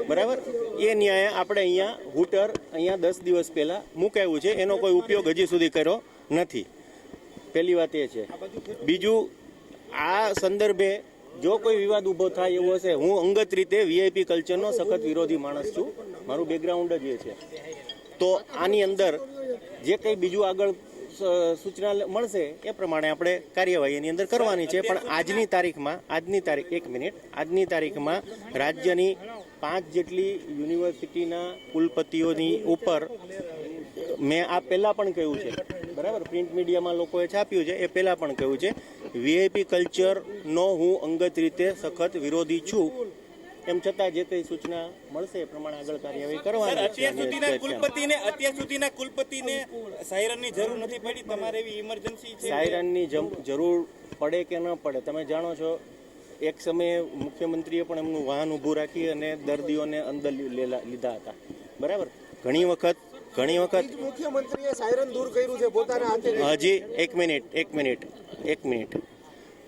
બરાબર, એ ન્યાય આપણે અહીંયા હૂટર અહીંયા 10 દિવસ પહેલાં મુકાયું છે, એનો કોઈ ઉપયોગ હજી સુધી કર્યો નથી. પહેલી વાત એ છે. બીજું, આ સંદર્ભે જો કોઈ વિવાદ ઊભો થાય એવો હશે, હું અંગત રીતે વીઆઈપી કલ્ચરનો સખત વિરોધી માણસ છું, મારું બેકગ્રાઉન્ડ જ એ છે. તો આની અંદર જે કંઈ બીજું આગળ સૂચના મળશે એ પ્રમાણે આપણે કાર્યવાહી એની અંદર કરવાની છે. પણ આજની તારીખમાં રાજ્યની 5 જેટલી યુનિવર્સિટીના કુલપતિઓની ઉપર મેં આ પહેલાં પણ કહ્યું છે, બરાબર, પ્રિન્ટ મીડિયામાં લોકોએ છાપ્યું છે, એ પહેલાં પણ કહ્યું છે, વીઆઈપી કલ્ચરનો હું અંગત રીતે સખત વિરોધી છું. એમ છતાં જે કંઈ સૂચના મળશે એ પ્રમાણે આગળ કાર્યવાહી કરવાની. અત્યાર સુધીના કુલપતિને સાયરનની જરૂર નથી પડી, તમારે એવી ઇમરજન્સી છે? સાયરનની જરૂર પડે કે ન પડે, તમે જાણો છો, એક સમયે મુખ્યમંત્રીએ પણ એમનું વાહન ઊભું રાખી અને દર્દીઓને અંદર લીધા હતા, બરાબર. ઘણી વખત મુખ્યમંત્રીએ સાયરન દૂર કર્યું છે પોતાના હાથે. હજી એક મિનિટ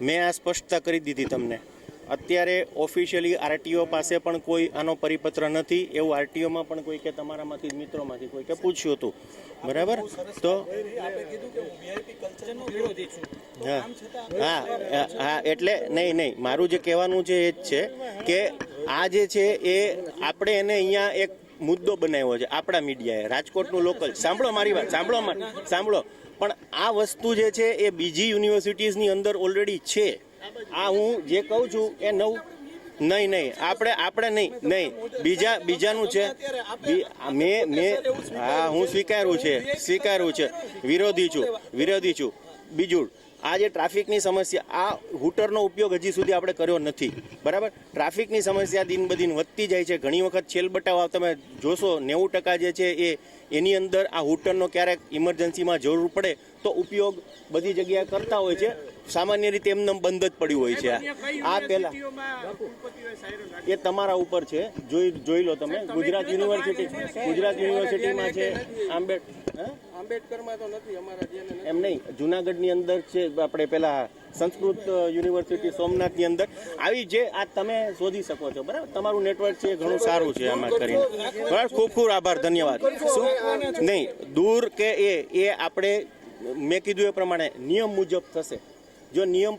મેં આ સ્પષ્ટતા કરી દીધી તમને. અત્યારે ઓફિશિયલી આરટીઓ પાસે પણ કોઈ આનો પરિપત્ર નથી, એવું આરટીઓમાં પણ કોઈ કે તમારામાંથી મિત્રોમાંથી કોઈ કે પૂછ્યું હતું, બરાબર. તો હા એટલે નહીં, મારું જે કહેવાનું છે એ જ છે કે આ જે છે એ આપણે એને અહીંયા એક મુદ્દો બનાવ્યો છે આપણા મીડિયાએ, રાજકોટનું લોકલ. સાંભળો મારી વાત, સાંભળો. પણ આ વસ્તુ જે છે એ બીજી યુનિવર્સિટીઝની અંદર ઓલરેડી છે. આ હું જે કહું છું એ નહીં આપણે નહીં બીજાનું છે. હું સ્વીકારું છે, વિરોધી છું. બીજું, આ જે ટ્રાફિકની સમસ્યા, આ હૂટરનો ઉપયોગ હજી સુધી આપણે કર્યો નથી, બરાબર. ટ્રાફિકની સમસ્યા દિન બદિન વધતી જાય છે. ઘણી વખત છેલ બટાવ તમે જોશો 90% જે છે એની અંદર આ હૂટરનો ક્યારેક ઇમરજન્સીમાં જરૂર પડે તો ઉપયોગ બધી જગ્યાએ કરતા હોય છે. સામાન્ય રીતે એમને બંધ જ પડ્યું હોય છે. આ પહેલા એ તમારા ઉપર છે, જોઈ લો તમે. ગુજરાત યુનિવર્સિટીમાં છે, આંબેડકરમાં તો નથી અમારા, એમ નહીં, જુનાગઢની અંદર છે, આપણે પેલા સંસ્કૃત યુનિવર્સિટી સોમનાથની અંદર આવી જે આ તમે શોધી શકો છો, બરાબર. તમારું નેટવર્ક છે ઘણું સારું છે આમાં કરીને, બરાબર. ખૂબ આભાર, ધન્યવાદ. શું નહીં દૂર કે એ આપણે મેં કીધું એ પ્રમાણે નિયમ મુજબ થશે. જો નિયમ